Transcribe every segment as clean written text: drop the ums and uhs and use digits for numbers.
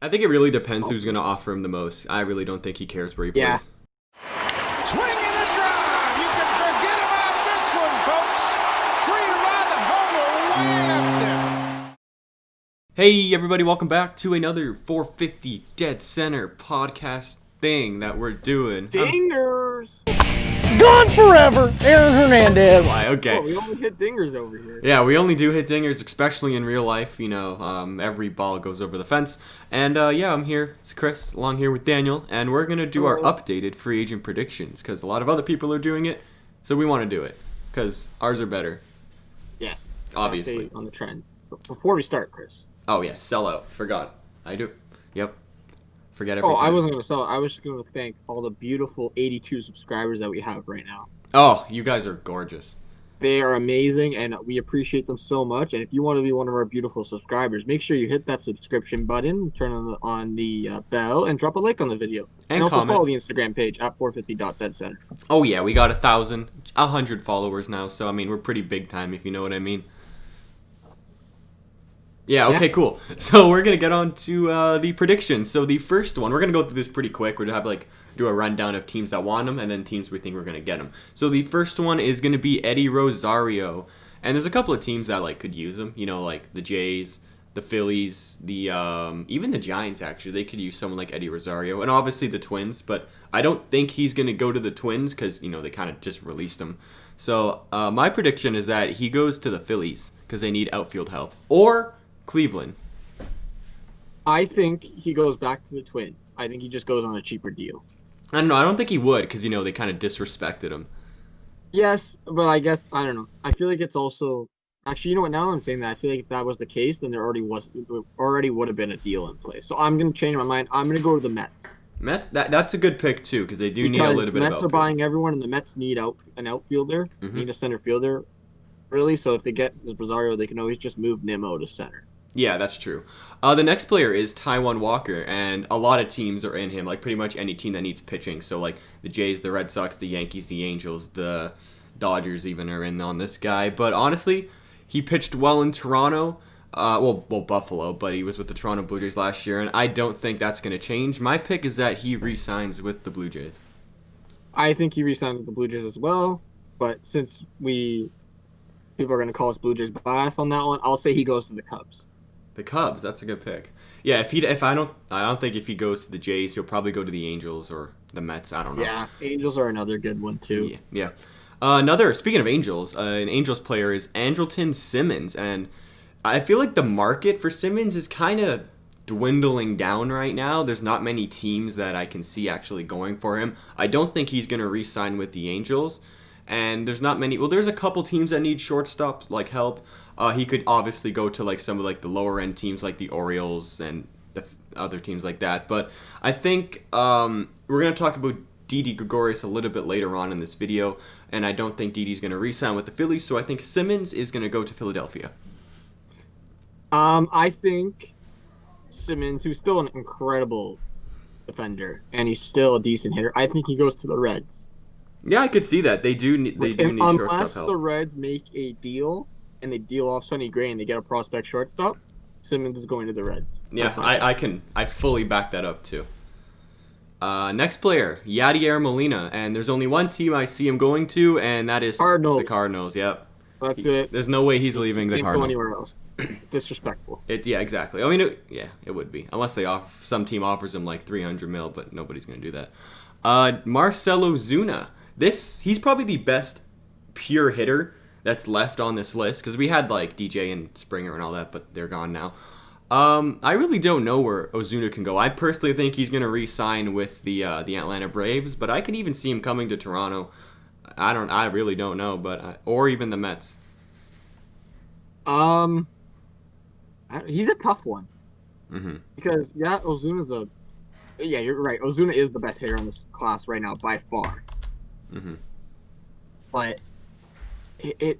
I think it really depends who's going to offer him the most. I really don't think he cares where he Yeah. plays. Swing and a drive. You can forget about this one, folks. Three-run homer way up there. Hey, everybody, welcome back to another 450 Dead Center podcast thing that we're doing. Dingers! Gone forever, Aaron Hernandez. Why? Okay. Oh, we only hit dingers over here. Yeah, we only do hit dingers, especially in real life. You know, every ball goes over the fence. And yeah, I'm here. It's Chris, along here with Daniel, and we're gonna do our updated free agent predictions because a lot of other people are doing it, so we want to do it because ours are better. Yes. Obviously. Stay on the trends. But before we start, Chris. Oh yeah, sell out. Forgot. I do. Yep. Forget everything. Oh, I wasn't going to sell it. I was just going to thank all the beautiful 82 subscribers that we have right now. Oh, you guys are gorgeous. They are amazing, and we appreciate them so much. And if you want to be one of our beautiful subscribers, make sure you hit that subscription button, turn on the bell, and drop a like on the video. And also comment. follow the Instagram page at 450.deadcenter. Oh yeah, we got 100 followers now, so I mean we're pretty big time if you know what I mean. Yeah, okay, cool. So we're gonna get on to the predictions. So the first one, we're gonna go through this pretty quick. We're gonna have do a rundown of teams that want them and then teams we think we're gonna get them. So the first one is gonna be Eddie Rosario, and there's a couple of teams that could use him. You know, like the Jays, the Phillies, the even the Giants. Actually, they could use someone like Eddie Rosario, and obviously the Twins. But I don't think he's gonna go to the Twins because they kind of just released him. So my prediction is that he goes to the Phillies because they need outfield help, or Cleveland. I think he goes back to the Twins. I think he just goes on a cheaper deal. I don't know. I don't think he would because they kind of disrespected him. Yes, but I guess I don't know. I feel like it's also actually, you know what? Now that I'm saying that, I feel like if that was the case, then there already would have been a deal in place. So I'm gonna change my mind. I'm gonna go to the Mets. Mets. That's a good pick too because they do need a little bit of Mets outfield. are buying everyone, and the Mets need an outfielder, need a center fielder, really. So if they get Rosario, they can always just move Nimmo to center. Yeah, that's true. The next player is TAILLUN Walker, and a lot of teams are in him. Like pretty much any team that needs pitching. So like the Jays, the Red Sox, the Yankees, the Angels, the Dodgers even are in on this guy. But honestly, he pitched well in Toronto. Well, Buffalo, but he was with the Toronto Blue Jays last year, and I don't think that's going to change. My pick is that he re-signs with the Blue Jays. I think he re-signs with the Blue Jays as well, but since people are going to call us Blue Jays bias on that one, I'll say he goes to the Cubs. The Cubs, that's a good pick. Yeah, I don't think if he goes to the Jays, he'll probably go to the Angels or the Mets. I don't know. Yeah, Angels are another good one too. Yeah. Speaking of Angels, an Angels player is Andrelton Simmons, and I feel like the market for Simmons is kind of dwindling down right now. There's not many teams that I can see actually going for him. I don't think he's going to re-sign with the Angels, and there's not many. Well, there's a couple teams that need shortstop help. He could obviously go to some of the lower end teams like the Orioles and the other teams like that. But I think we're going to talk about Didi Gregorius a little bit later on in this video, and I don't think Didi's going to re-sign with the Phillies, so I think Simmons is going to go to Philadelphia. I think Simmons, who's still an incredible defender and he's still a decent hitter, I think he goes to the Reds. Yeah, I could see that. They do need shortstop Unless help. the Reds make a deal and they deal off Sonny Gray and they get a prospect shortstop, Simmons is going to the Reds. Yeah, I fully back that up too. Next player, Yadier Molina, and there's only one team I see him going to, and that is Cardinals. the Cardinals. Yep. That's it. There's no way he's leaving the Can't Cardinals. go anywhere else. Disrespectful. Yeah, exactly. I mean, it would be unless some team offers him like 300 mil, but nobody's gonna do that. Marcelo Zuna. He's probably the best pure hitter that's left on this list because we had DJ and Springer and all that, but they're gone now. I really don't know where Ozuna can go. I personally think he's gonna re-sign with the Atlanta Braves, but I can even see him coming to Toronto. I really don't know, but or even the Mets. He's a tough one. Mm-hmm. Because you're right. Ozuna is the best hitter in this class right now by far. Mm-hmm. But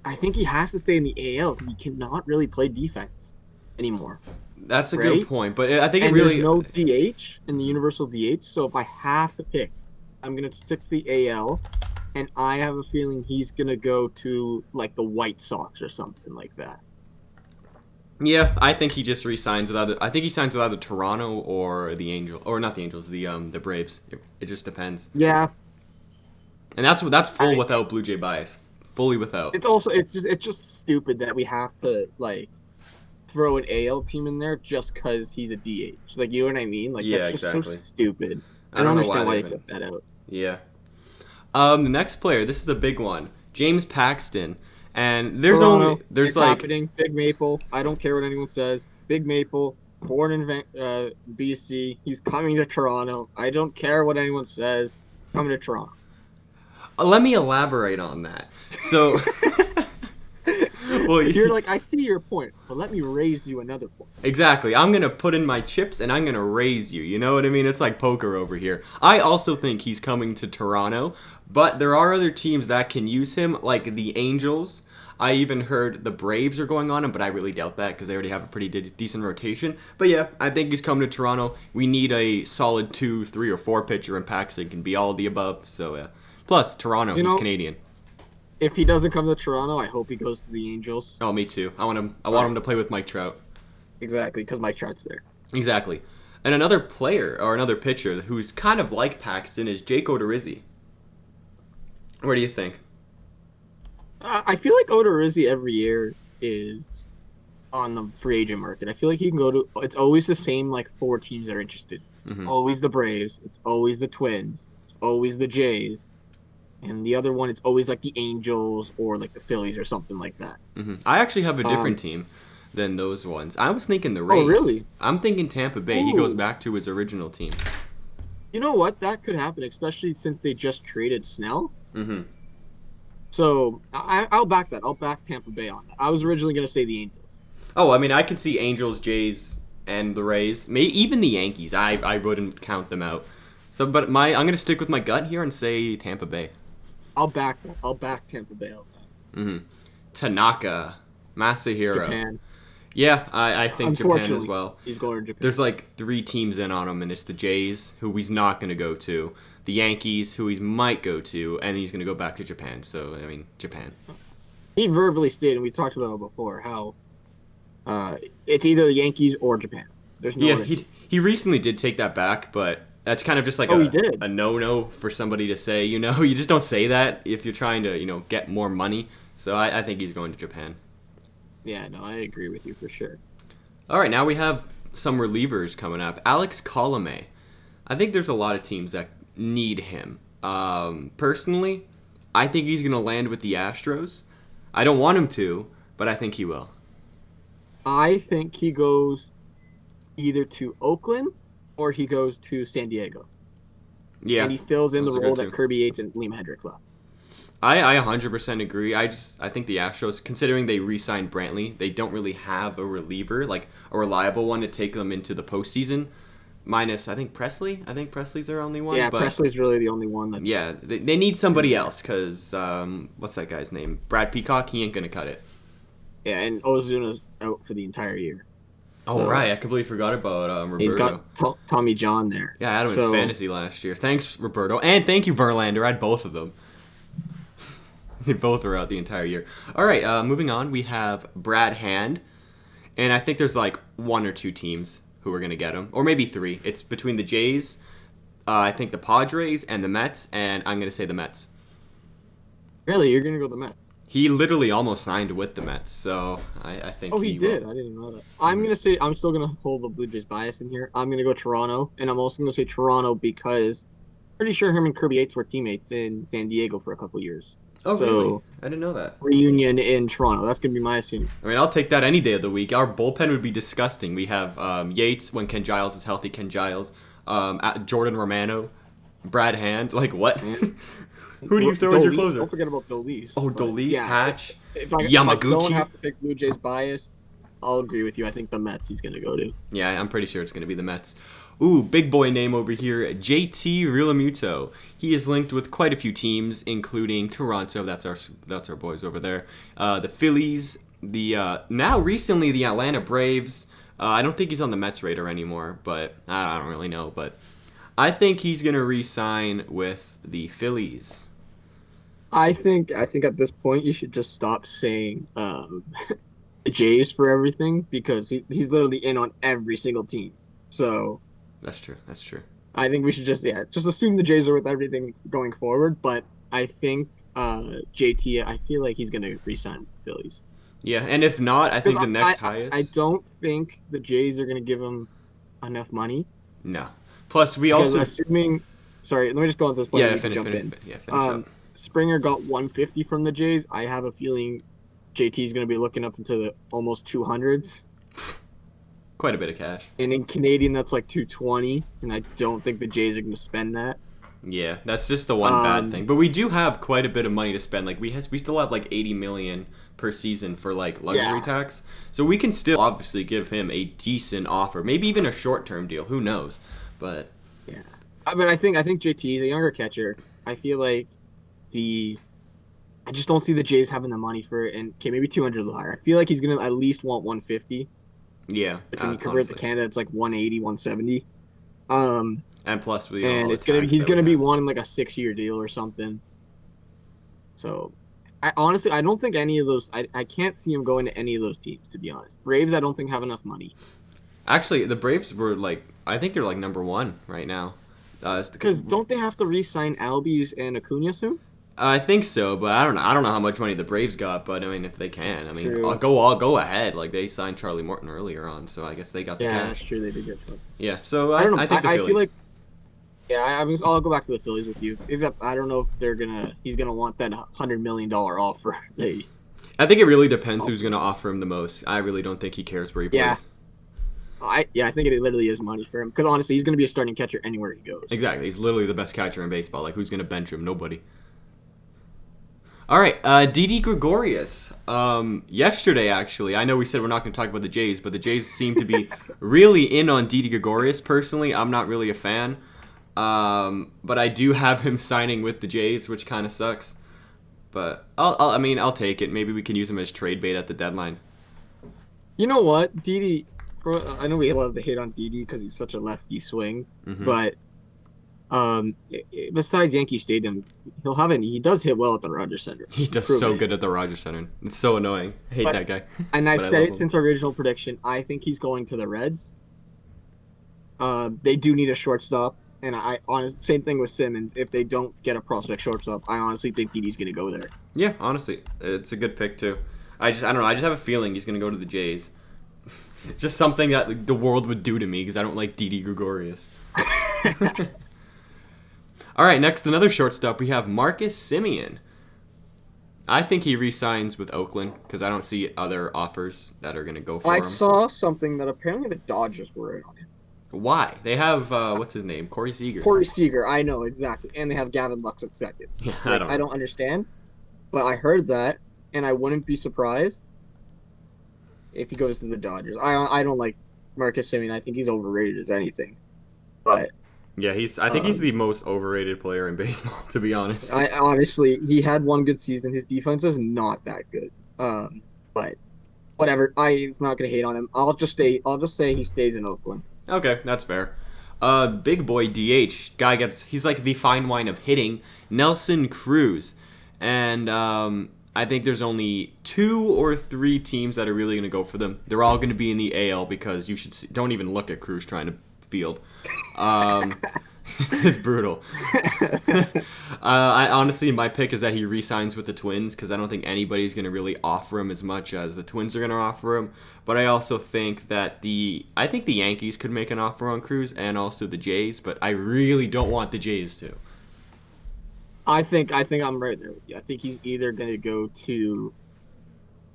I think he has to stay in the AL because he cannot really play defense anymore. That's a good point, but I think there's no DH in the universal DH. So if I have to pick, I'm gonna stick to the AL, and I have a feeling he's gonna go to the White Sox or something like that. Yeah, I think he just re-signs with either. I think he signs with either Toronto or the Angels, or not the Angels, the Braves. It just depends. Yeah, And that's full I, without Blue Jay bias, fully without. it's just stupid that we have to like throw an AL team in there just because he's a DH. Like, you know what I mean? Like, Yeah, that's just so exactly. stupid. I I don't don't know why understand why they you even. took that out. Yeah. The next player, this is a big one, James Paxton, and Toronto, there's it's like happening. Big Maple. I don't care what anyone says. Big Maple, born in BC. He's coming to Toronto. I don't care what anyone says. He's coming to Toronto. let me elaborate on that. So, well, You're like, I see your point, but let me raise you another point. exactly. I'm gonna put in my chips and I'm gonna raise you. You know what I mean? It's like poker over here. I also think he's coming to Toronto, but there are other teams that can use him, like the Angels. I even heard the Braves are going on him, but I really doubt that because they already have a pretty decent rotation. But yeah, I think he's coming to Toronto. We need a solid 2, 3, or 4 pitcher, and Paxton can be all of the above. So yeah. Plus Toronto, You he's know, Canadian. if he doesn't come to Toronto, I hope he goes to the Angels. Oh, me too. I want him. I want him to play with Mike Trout. Exactly, because Mike Trout's there. Exactly. And another player or another pitcher who's kind of like Paxton is Jake Odorizzi. What do you think? I feel like Odorizzi every year is on the free agent market. I feel like he can go to. It's always the same like 4 teams that are interested. It's Mhm. always the Braves. It's always the Twins. It's always the Jays, and the other one it's always like the Angels or like the Phillies or something like that. I actually have a different Um, team than those ones. I was thinking the Rays. Oh, really? I'm thinking Tampa Bay. He goes Ooh. back to his original team. You know what? That could happen, especially since they just traded Snell. hmm So I'll back that. I'll back Tampa Bay on that. I was originally going to say the Angels. Oh, I mean, I can see Angels, Jays, and the Rays. Even the Yankees. I wouldn't count them out. So, but I'm gonna stick with my gut here and say Tampa Bay. I'll back that. I'll back Tampa Bay on that. Tanaka, Masahiro. Japan. Yeah, I think Japan as Unfortunately, well. he's going to Japan. There's like 3 teams in on him, and it's the Jays, who he's not going to go to, the Yankees, who he might go to, and he's going to go back to Japan. So, I mean, Japan. He verbally stated, and we talked about it before, how it's either the Yankees or Japan. There's no Yeah, other team. he recently did take that back, but that's kind of just like He did. a no-no for somebody to say. You know, you just don't say that if you're trying to, get more money. So I think he's going to Japan. Yeah, no, I agree with you for sure. All right, now we have some relievers coming up. Alex Colomé. I think there's a lot of teams that need him. Personally, I think he's going to land with the Astros. I don't want him to, but I think he will. I think he goes either to Oakland or he goes to San Diego. Yeah, And he fills in the those are role good that too. Kirby Yates and Liam Hendricks left. I 100% agree. I think the Astros, considering they re-signed Brantley, they don't really have a reliever, like a reliable one to take them into the postseason. Minus, I think Presley. I think Presley's their only one. Yeah, but Presley's really the only one that's... yeah, they need somebody else because what's that guy's name? Brad Peacock. He ain't gonna cut it. Yeah, and Ozuna's out for the entire year. Oh So, right, I completely forgot about Roberto. He's got Tommy John there. Yeah, I had him So- in fantasy last year. Thanks, Roberto, and thank you, Verlander. I had both of them. They both were out the entire year. All right, moving on. We have Brad Hand, and I think there's like 1 or 2 teams who are gonna get him, or maybe 3. It's between the Jays, I think the Padres, and the Mets, and I'm gonna say the Mets. Really, you're gonna go the Mets? He literally almost signed with the Mets, so I think. Oh, he did. will. I didn't know that. I'm gonna say I'm still gonna hold the Blue Jays bias in here. I'm gonna go Toronto, and I'm also gonna say Toronto because pretty sure him and Kirby Yates were teammates in San Diego for a couple years. Oh, So- really? I didn't know that. Reunion in Toronto. That's gonna be my opinion. I mean, I'll take that any day of the week. Our bullpen would be disgusting. We have Yates when Ken Giles is healthy. Ken Giles, Jordan Romano, Brad Hand. Like what? Who do you throw as your Dolis. closer? Don't forget about Dolis. Oh, But, Dolis, yeah, Hatch, If I Yamaguchi. don't have to pick Blue Jays bias, I'll agree with you. I think the Mets he's gonna go to. Yeah, I'm pretty sure it's going to be the Mets. Ooh, big boy name over here, JT Realmuto. He is linked with quite a few teams, including Toronto. That's our boys over there. The Phillies, now recently the Atlanta Braves. I don't think he's on the Mets radar anymore, but I don't really know. But I think he's going to re-sign with the Phillies. I think at this point you should just stop saying the Jays for everything because he's literally in on every single team. So That's true. That's true. I think we should just assume the Jays are with everything going forward. But I think JT, I feel like he's gonna re-sign with the Phillies. Yeah, and if not, I think Because the next I highest. don't think the Jays are gonna give him enough money. No. Plus, we Because also. assuming, sorry, let me just go on this point Yeah, and we can finish, jump finish, in. yeah, finish up. Springer got 150 from the Jays. I have a feeling JT is going to be looking up into the almost 200s. Quite a bit of cash. And in Canadian, that's like 220. And I don't think the Jays are going to spend that. Yeah, that's just the one bad thing. But we do have quite a bit of money to spend. Like we still have like 80 million per season for like luxury tax. So we can still obviously give him a decent offer, maybe even a short-term deal. Who knows? But yeah, I think JT is a younger catcher. I feel like I just don't see the Jays having the money for it. And okay, maybe 200 a little higher. I feel like he's going to at least want 150. yeah, If when you convert honestly. to Canada, it's like 180, 170. And plus, And it's gonna be he's gonna be wanting like a 6-year deal or something. So, I honestly I don't think any of those I can't see him going to any of those teams, to be honest. Braves I don't think have enough money Actually, the Braves were like, I think they're like number one right now. because don't they have to re-sign Albies and Acuna soon? I think so, but I don't know. I don't know how much money the Braves got, but I mean, if they can, I mean, True. I'll go ahead. Like they signed Charlie Morton earlier on, so I guess they got the Yeah, that's cash. true. They did get to. Yeah, so I don't know. I think the I Phillies. feel like I'll go back to the Phillies with you. Except I don't know if he's gonna want that $100 million offer. I think it really depends who's going to offer him the most. I really don't think he cares where he plays. Yeah. I think it literally is money for him because honestly, he's gonna be a starting catcher anywhere he goes. Exactly. He's literally the best catcher in baseball. Like, who's going to bench him? Nobody. All right, Didi Gregorius. Yesterday, actually, I know we said we're not going to talk about the Jays, but the Jays seem to be really in on Didi Gregorius. Personally, I'm not really a fan, but I do have him signing with the Jays, which kind of sucks. But I'll take it. Maybe we can use him as trade bait at the deadline. You know what, Didi? I know we love to hate on Didi because he's such a lefty swing, but besides Yankee Stadium, he does hit well at the Rogers Center. He does so good at the Rogers Center. It's so annoying. I hate that guy. And I've But I said love it him. since our original prediction. I think he's going to the Reds. They do need a shortstop, and same thing with Simmons. If they don't get a prospect shortstop, I honestly think Didi's going to go there. Yeah, honestly, it's a good pick too. I don't know. I just have a feeling he's gonna go to the Jays. Just something that like, the world would do to me because I don't like Didi Gregorius. All right, next another shortstop we have Marcus Semien. I think he re-signs with Oakland because I don't see other offers that are gonna go for I him. saw something that apparently the Dodgers were in on him. Why? They have what's his name? Corey Seager. Corey Seager, I know exactly, and they have Gavin Lux at second. Yeah, Like, I don't understand, but I heard that, and I wouldn't be surprised if he goes to the Dodgers. I don't like Marcus Semien. I think he's overrated as anything. But Yeah, I think he's the most overrated player in baseball, to be honest. I honestly, he had one good season. His defense is not that good. But whatever. It's not gonna hate on him. I'll just say he stays in Oakland. Okay, that's fair. Big boy DH he's like the fine wine of hitting, Nelson Cruz, and I think there's only 2 or 3 teams that are really gonna go for them. They're all gonna be in the AL because don't even look at Cruz trying to field. It's brutal. I honestly, my pick is that he re-signs with the Twins because I don't think anybody's going to really offer him as much as the Twins are going to offer him. But I also think that the Yankees could make an offer on Cruz and also the Jays, but I really don't want the Jays to. I think I'm right there with you. I think he's either going to go to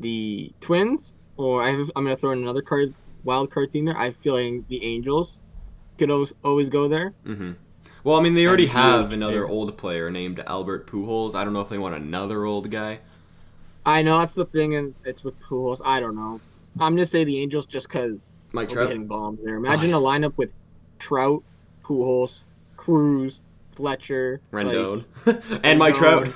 the Twins or I'm going to throw in another wild card team there. I feel like the Angels could always go there. Mm-hmm. Well, I mean, they already And have DH another there. old player named Albert Pujols. I don't know if they want another old guy. I know that's the thing, and it's with Pujols. I don't know. I'm gonna say the Angels just because Mike they'll be Trout. hitting bombs there. Imagine a lineup with Trout, Pujols, Cruz, Fletcher, Rendon. And Mike Trout.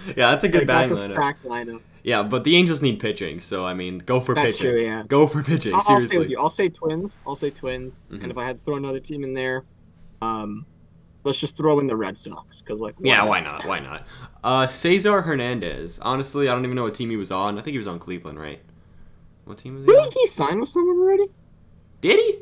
Yeah, that's a good batting that's a lineup. stacked lineup. Yeah, but the Angels need pitching, so I mean, go for That's pitching. true, yeah. Go for pitching. I'll Seriously. stay with you. I'll say Twins. Mhm. And if I had to throw another team in there, let's just throw in the Red Sox because Yeah, why not? Why not? Cesar Hernandez. Honestly, I don't even know what team he was on. I think he was on Cleveland, right? What team is he Didn't on? he sign with someone already? Did he?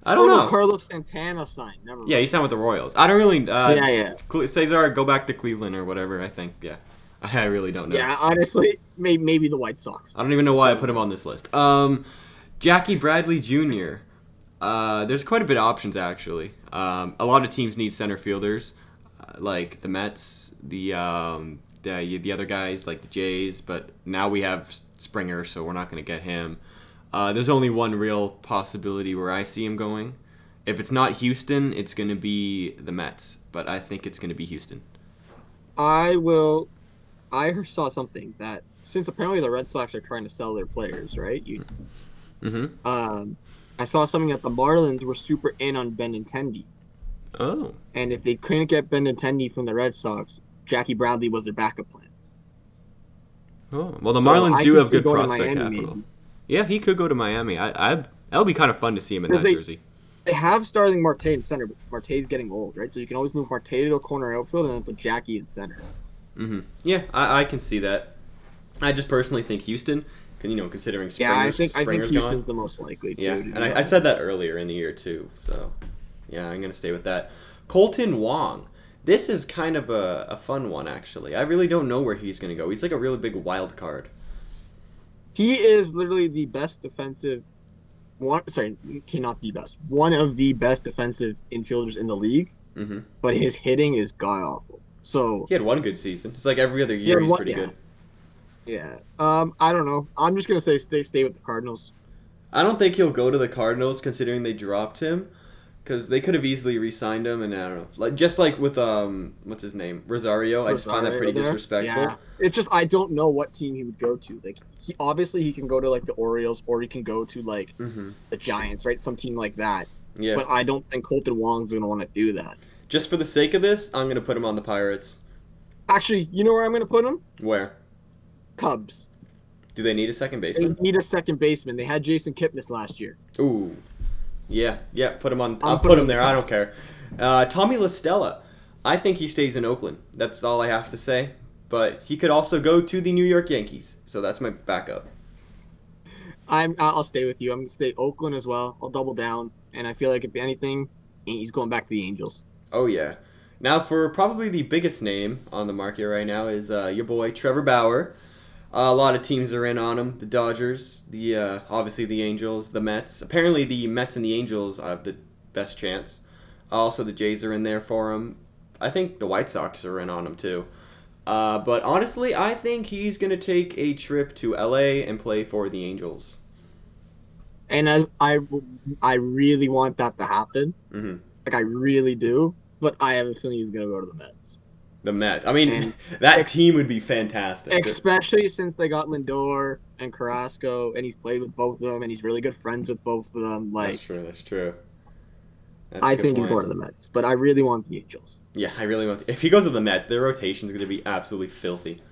I don't Oh, know. no, Carlos Santana signed. Never mind. Yeah, he signed with the Royals. I don't really. Yeah. Cesar, go back to Cleveland or whatever. I think. Yeah, I really don't know. Yeah, honestly, maybe the White Sox. I don't even know why I put him on this list. Jackie Bradley Jr. There's quite a bit of options actually. A lot of teams need center fielders, like the Mets, the other guys like the Jays. But now we have Springer, so we're not going to get him. There's only one real possibility where I see him going. If it's not Houston, it's going to be the Mets. But I think it's going to be Houston. I saw something that since apparently the Red Sox are trying to sell their players, right? I saw something that the Marlins were super in on Benintendi. Oh. And if they couldn't get Benintendi from the Red Sox, Jackie Bradley was their backup plan. Oh. Well, the So Marlins I do could have see good going to prospect Miami, capital. maybe. Yeah, he could go to Miami. That'll be kind of fun to see him in that Because jersey. They have starting Marte in center, but Marte's getting old, right? So you can always move Marte to a corner outfield and then put Jackie in center. Mm-hmm. Yeah, I can see that. I just personally think Houston, considering Springer's I think gone. Houston's the most likely too. Yeah, to be and I honest. said that earlier in the year too. So, yeah, I'm gonna stay with that. Colton Wong. This is kind of a fun one actually. I really don't know where he's gonna go. He's like a really big wild card. He is literally the best defensive one. Sorry, not the best. One of the best defensive infielders in the league. Mm-hmm. But his hitting is god awful. So He had one good season. It's like every other year he's pretty good. yeah. I don't know. I'm just gonna say stay with the Cardinals. I don't think he'll go to the Cardinals considering they dropped him, because they could have easily re-signed him, and I don't know, just like with what's his name, Rosario. I just find that pretty disrespectful. Yeah. It's just I don't know what team he would go to. Like he can go to like the Orioles or he can go to like the Giants, right? Some team like that. Yeah. But I don't think Colton Wong's gonna want to do that. Just for the sake of this, I'm gonna put him on the Pirates. Actually, you know where I'm gonna put him? Where? Cubs. Do they need a second They baseman? need a second baseman. They had Jason Kipnis last year. Ooh. Yeah, put him on. I'm I'll put putting him there. him I don't care. Tommy La Stella. I think he stays in Oakland. That's all I have to say. But he could also go to the New York Yankees. So that's my backup. I'll stay with you. I'm gonna stay Oakland as well. I'll double down, and I feel like if anything, he's going back to the Angels. Oh yeah. Now for probably the biggest name on the market right now is your boy Trevor Bauer. A lot of teams are in on him. The Dodgers, obviously the Angels, the Mets. Apparently the Mets and the Angels have the best chance. Also the Jays are in there for him. I think the White Sox are in on him too. But honestly, I think he's going to take a trip to LA and play for the Angels. And as I really want that to happen. Mm-hmm. Like I really do, but I have a feeling he's gonna go to the Mets. The Mets. I mean, that team would be fantastic. Especially since they got Lindor and Carrasco, and he's played with both of them, and he's really good friends with both of them. Like That's true. That's true. I think he's going to the Mets, but I really want the Angels. Yeah, I really want. If he goes to the Mets, their rotation is going to be absolutely filthy.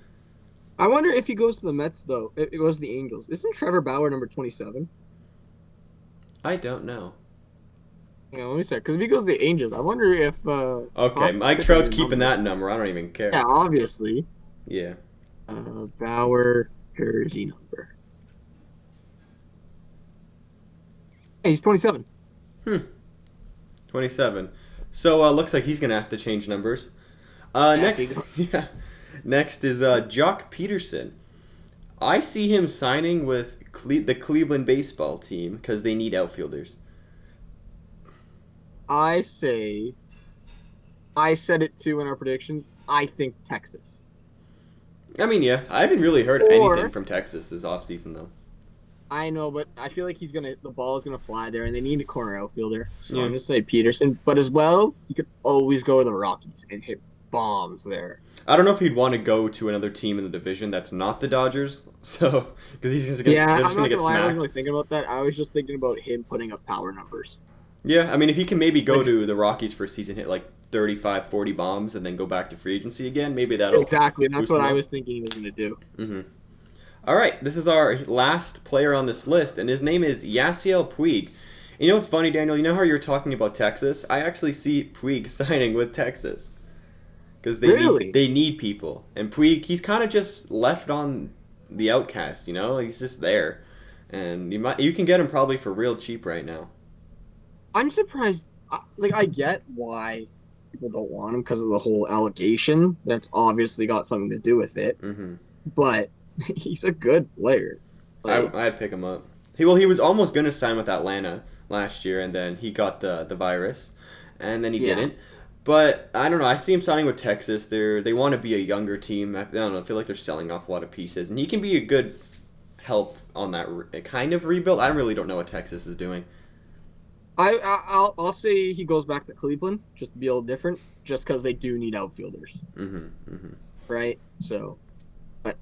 I wonder if he goes to the Mets though. It goes to the Angels. Isn't Trevor Bauer number 27? I don't know. Yeah, let me check. Because if he goes to the Angels, I wonder if. Okay, Mike Trout's keeping that number. I don't even care. Yeah, obviously. Yeah. Bauer jersey number. Hey, he's 27. 27. So looks like he's gonna have to change numbers. Next, yeah. Next is Jock Peterson. I see him signing with the Cleveland baseball team because they need outfielders. I said it too in our predictions. I think Texas. I mean, yeah, I haven't really heard anything from Texas this offseason though. I know, but I feel like the ball is gonna fly there, and they need a corner outfielder. So Yeah. I'm gonna say Peterson. But as well, he could always go to the Rockies and hit bombs there. I don't know if he'd want to go to another team in the division that's not the Dodgers. So, because he's just gonna, Yeah, they're I'm just not gonna get gonna lie. I wasn't smacked. really thinking about that. I was just thinking about him putting up power numbers. Yeah, I mean, if he can maybe go to the Rockies for a season, hit like 35, 40 bombs, and then go back to free agency again, maybe that'll Exactly, and that's boost what him I up. was thinking he was gonna do. Mm-hmm. All right, this is our last player on this list, and his name is Yasiel Puig. You know what's funny, Daniel? You know how you were talking about Texas? I actually see Puig signing with Texas because they need people, and Puig, he's kind of just left on the outcast. You know, he's just there. and you can get him probably for real cheap right now. I'm surprised. Like, I get why people don't want him because of the whole allegation. That's obviously got something to do with it. Mm-hmm. But he's a good player. Like, I'd pick him up. He was almost gonna sign with Atlanta last year, and then he got the virus, and then he didn't. But I don't know. I see him signing with Texas. They want to be a younger team. I don't know. I feel like they're selling off a lot of pieces, and he can be a good help on that kind of rebuild. I really don't know what Texas is doing. I'll say he goes back to Cleveland just to be a little different, just because they do need outfielders. Mm-hmm. Mm-hmm. Right. So, but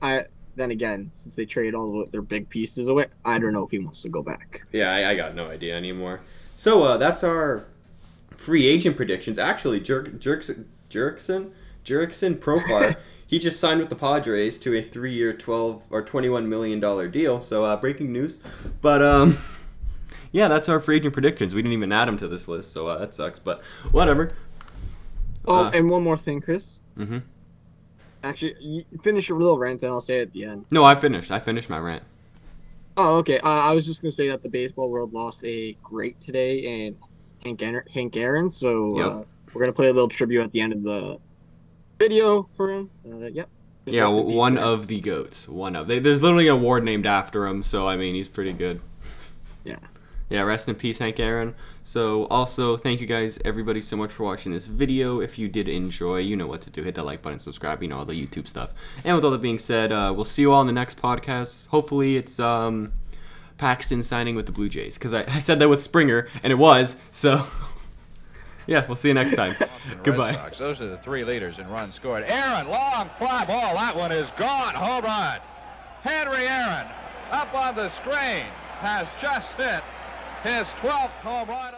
then again, since they trade all of their big pieces away, I don't know if he wants to go back. Yeah, I got no idea anymore. So that's our free agent predictions. Actually, Jurickson Profar, he just signed with the Padres to a 3-year, $12 or $21 million deal. So breaking news. But yeah, that's our free agent predictions. We didn't even add them to this list, so that sucks. But whatever. Oh, and one more thing, Chris. Mm-hmm. Actually, you finish your little rant, then I'll say it at the end. No, I finished my rant. Oh, okay. I was just gonna say that the baseball world lost a great today, and Hank Aaron. So we're gonna play a little tribute at the end of the video for him. Yep. Yeah, one of the GOATs. There's literally an award named after him, so I mean he's pretty good. Yeah. Yeah, rest in peace, Hank Aaron. So also, thank you guys, everybody, so much for watching this video. If you did enjoy, you know what to do. Hit that like button, subscribe, all the YouTube stuff. And with all that being said, we'll see you all in the next podcast. Hopefully it's Paxton signing with the Blue Jays, because I said that with Springer, and it was. So, yeah, we'll see you next time. Goodbye. Sox. Those are the 3 leaders in runs scored. Aaron, long fly ball. That one is gone. Home run. Henry Aaron up on the screen has just hit his 12th home run.